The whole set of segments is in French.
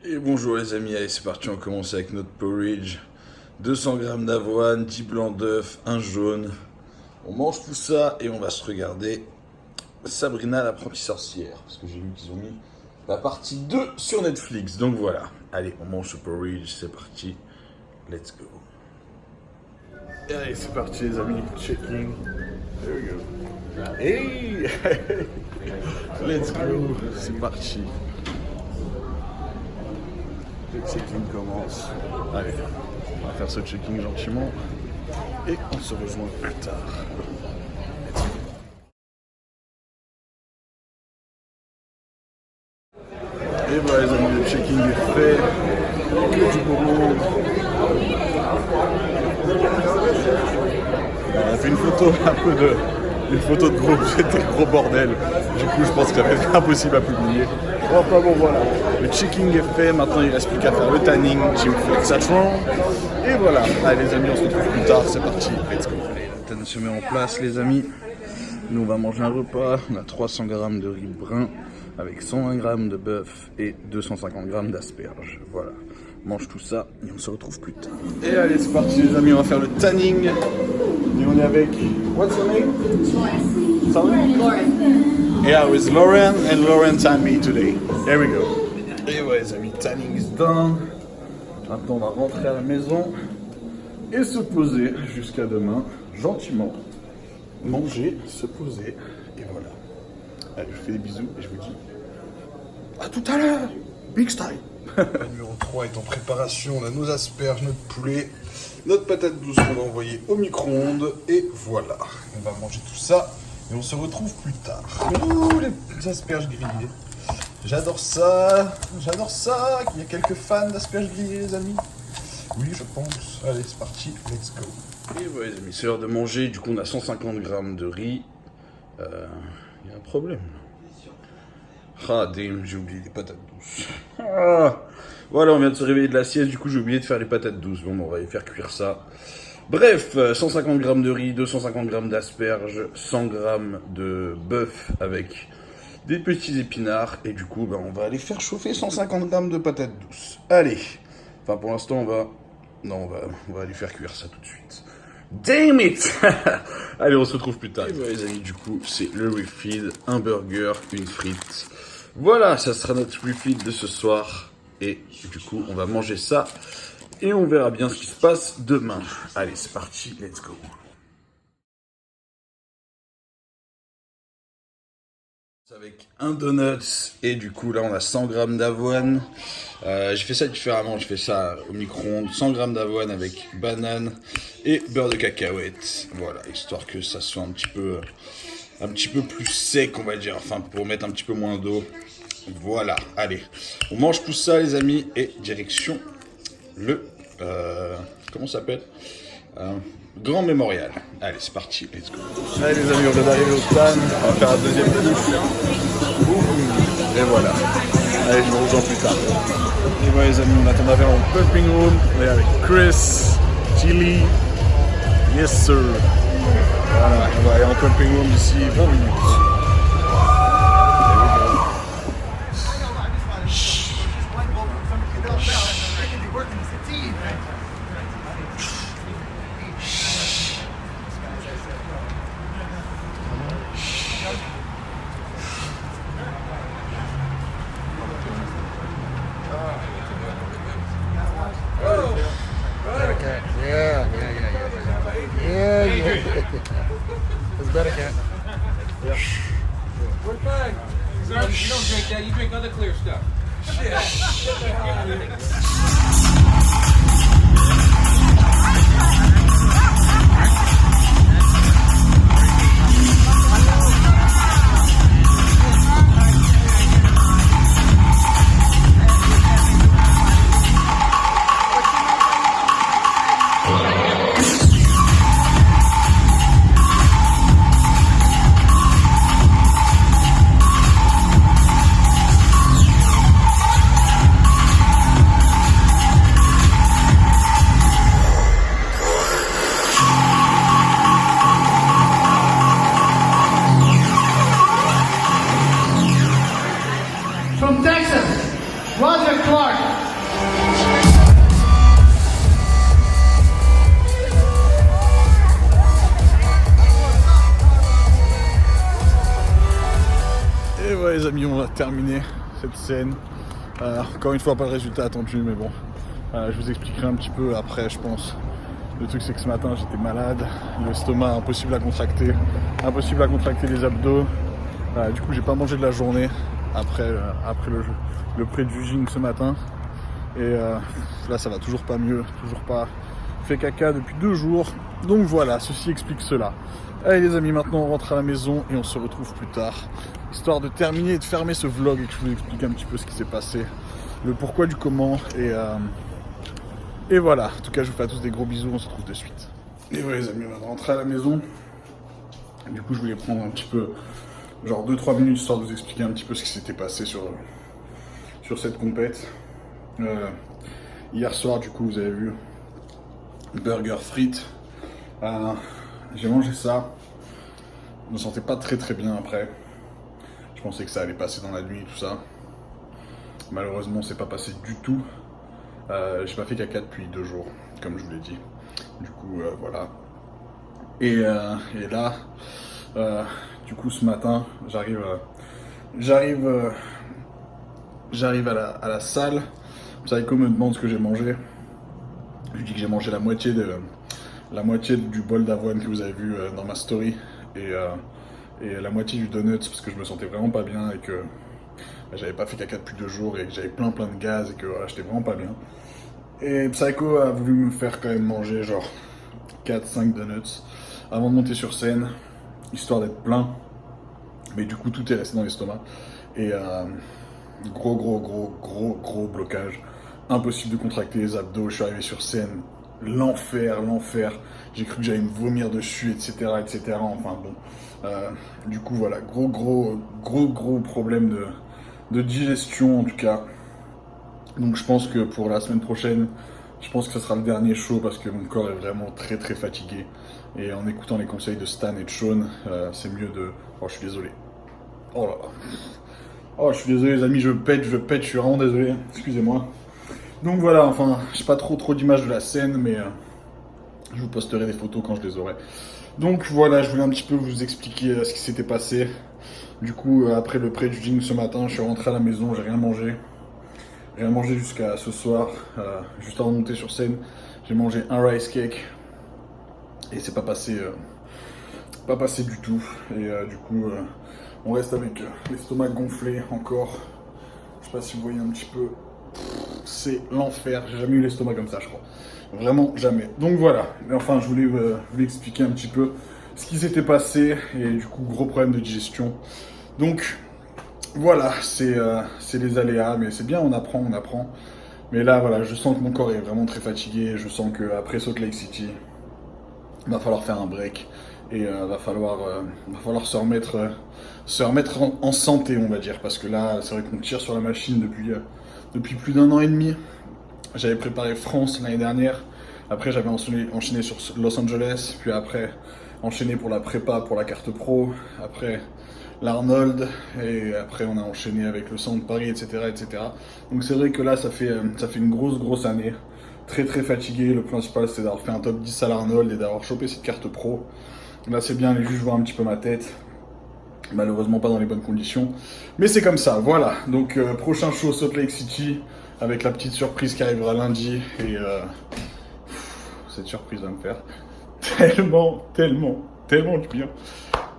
Et bonjour les amis, allez c'est parti, on commence avec notre porridge. 200 g d'avoine, 10 blancs d'œufs, un jaune. On mange tout ça et on va se regarder Sabrina l'apprentie sorcière. Parce que j'ai vu qu'ils ont mis la partie 2 sur Netflix. Donc voilà, allez on mange ce porridge, c'est parti. Let's go. Et allez c'est parti les amis, checking. There we go. Hey let's go, c'est parti. Le checking commence. Allez, on va faire ce checking gentiment et on se rejoint plus tard. Et voilà les amis, le checking est fait. Que du beau monde. On a fait une photo une photo de groupe, c'était gros bordel. Du coup je pense que ça va être impossible à publier. Enfin bon voilà, le checking est fait, maintenant il ne reste plus qu'à faire le tanning, Team Flexatron. Et voilà, allez les amis on se retrouve plus tard, c'est parti, let's go. Allez, la tanne se met en place les amis. Nous on va manger un repas, on a 300 g de riz brun avec 120 g de bœuf et 250 g d'asperges. Voilà, on mange tout ça et on se retrouve plus tard. Et allez c'est parti les amis, on va faire le tanning. Et on est avec, what's your name? Lauren. Yeah, with Lauren and Lauren tanned me today. There we go. Et ouais les amis, tanning is done. Maintenant on va rentrer à la maison et se poser jusqu'à demain, gentiment. Manger, se poser, et voilà. Allez, je vous fais des bisous et je vous dis à tout à l'heure. Big style. Le numéro 3 est en préparation, on a nos asperges, notre poulet, notre patate douce qu'on va envoyer au micro-ondes, et voilà. On va manger tout ça. Et on se retrouve plus tard. Ouh, les asperges grillées. J'adore ça. J'adore ça. Il y a quelques fans d'asperges grillées, les amis. Oui, je pense. Allez, c'est parti. Let's go. Et voilà, les amis, c'est l'heure de manger. Du coup, on a 150 g de riz. Il y a un problème. Ah, damn, j'ai oublié les patates douces. Ah. Voilà, on vient de se réveiller de la sieste. Du coup, j'ai oublié de faire les patates douces. Bon, on va les faire cuire ça. Bref, 150 g de riz, 250 g d'asperges, 100 g de bœuf avec des petits épinards. Et du coup, on va aller faire chauffer 150 g de patates douces. Allez. Enfin, pour l'instant, on va aller faire cuire ça tout de suite. Damn it. Allez, on se retrouve plus tard. Et voilà, les amis, du coup, c'est le refeed. Un burger, une frite. Voilà, ça sera notre refeed de ce soir. Et du coup, on va manger ça. Et on verra bien ce qui se passe demain. Allez, c'est parti, let's go. Avec un donut et du coup là on a 100 g d'avoine. J'ai fait ça différemment, j'ai fait ça au micro-ondes. 100 g d'avoine avec banane et beurre de cacahuète. Voilà, histoire que ça soit un petit peu plus sec on va dire, enfin pour mettre un petit peu moins d'eau. Voilà, allez, on mange tout ça les amis et direction le comment ça s'appelle Grand Mémorial. Allez, c'est parti, let's go. Allez les amis, on vient d'arriver au stand, on va faire un deuxième couche. Et voilà. Allez, je vous rejoins plus tard. Et voilà les amis, on attend d'avoir en pumping room. On est avec Chris, Chili, yes sir. Voilà, on va aller en pumping room d'ici 20 minutes. It's better, cat. Yeah. What bag? You don't drink that, you drink other clear stuff. les amis, on a terminé cette scène. Encore une fois, pas le résultat attendu, mais bon, je vous expliquerai un petit peu après, je pense. Le truc, c'est que ce matin, j'étais malade, l'estomac impossible à contracter les abdos. Du coup, j'ai pas mangé de la journée après le pré-juging ce matin. Et là, ça va toujours pas mieux, toujours pas fait caca depuis 2 jours. Donc voilà, ceci explique cela. Allez les amis, maintenant on rentre à la maison et on se retrouve plus tard. Histoire de terminer et de fermer ce vlog et que je vous explique un petit peu ce qui s'est passé. Le pourquoi du comment et voilà. En tout cas, je vous fais à tous des gros bisous, on se retrouve de suite. Et voilà les amis, on va rentrer à la maison. Du coup, je voulais prendre un petit peu, genre 2-3 minutes, histoire de vous expliquer un petit peu ce qui s'était passé sur cette compète. Hier soir, du coup, vous avez vu, burger frites. J'ai mangé ça. Je me sentais pas très bien après. Je pensais que ça allait passer dans la nuit, tout ça. Malheureusement, c'est pas passé du tout. J'ai pas fait caca depuis 2 jours, comme je vous l'ai dit. Du coup, voilà. Et là, du coup, ce matin, j'arrive à la salle. Psycho me demande ce que j'ai mangé. Je lui dis que j'ai mangé la moitié du bol d'avoine que vous avez vu dans ma story et la moitié du donut parce que je me sentais vraiment pas bien et que j'avais pas fait caca depuis 2 jours et que j'avais plein de gaz et que voilà, j'étais vraiment pas bien. Et Psycho a voulu me faire quand même manger genre 4-5 donuts avant de monter sur scène, histoire d'être plein. Mais du coup tout est resté dans l'estomac et gros blocage. Impossible de contracter les abdos, je suis arrivé sur scène, l'enfer. J'ai cru que j'allais me vomir dessus, etc. Enfin bon, du coup voilà, gros problème de digestion en tout cas. Donc je pense que pour la semaine prochaine, je pense que ce sera le dernier show parce que mon corps est vraiment très fatigué. Et en écoutant les conseils de Stan et de Sean, c'est mieux de... Oh, je suis désolé. Oh là là. Oh, je suis désolé les amis, je pète, je suis vraiment désolé, excusez-moi. Donc voilà, enfin, j'ai pas trop d'images de la scène, mais je vous posterai des photos quand je les aurai. Donc voilà, je voulais un petit peu vous expliquer ce qui s'était passé. Du coup, après le pré-judging ce matin, je suis rentré à la maison, j'ai rien mangé. Rien mangé jusqu'à ce soir, juste avant de monter sur scène. J'ai mangé un rice cake et c'est pas passé du tout. Et du coup, on reste avec l'estomac gonflé encore. Je sais pas si vous voyez un petit peu. C'est l'enfer, j'ai jamais eu l'estomac comme ça je crois. Vraiment jamais. Donc voilà, mais enfin je voulais vous expliquer un petit peu ce qui s'était passé et du coup gros problème de digestion. Donc voilà, c'est les aléas, mais c'est bien, on apprend. Mais là voilà, je sens que mon corps est vraiment très fatigué, je sens qu'après Salt Lake City, il va falloir faire un break et va falloir se remettre en santé on va dire, parce que là c'est vrai qu'on tire sur la machine depuis plus d'1 an et demi. J'avais préparé France l'année dernière, après j'avais enchaîné sur Los Angeles, puis après enchaîné pour la prépa pour la carte pro, après l'Arnold, et après on a enchaîné avec le Centre Paris, etc. Donc c'est vrai que là ça fait une grosse année, très fatigué. Le principal c'est d'avoir fait un top 10 à l'Arnold et d'avoir chopé cette carte pro. Là c'est bien, les juges voient un petit peu ma tête. Malheureusement pas dans les bonnes conditions, mais c'est comme ça, voilà. Donc prochain show Salt Lake City avec la petite surprise qui arrivera lundi et cette surprise va me faire tellement du bien.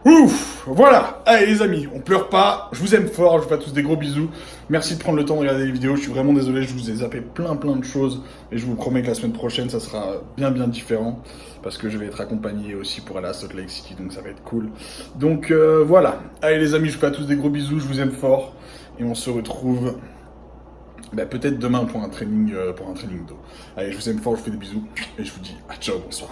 Ouf, voilà. Allez les amis, on pleure pas, je vous aime fort, je vous fais à tous des gros bisous. Merci de prendre le temps de regarder les vidéos, je suis vraiment désolé, je vous ai zappé plein de choses et je vous promets que la semaine prochaine ça sera bien différent parce que je vais être accompagné aussi pour aller à Salt Lake City, donc ça va être cool. Donc voilà, allez les amis, je vous fais à tous des gros bisous, je vous aime fort et on se retrouve peut-être demain pour un training d'eau. Allez, je vous aime fort, je vous fais des bisous et je vous dis à ciao, bonsoir.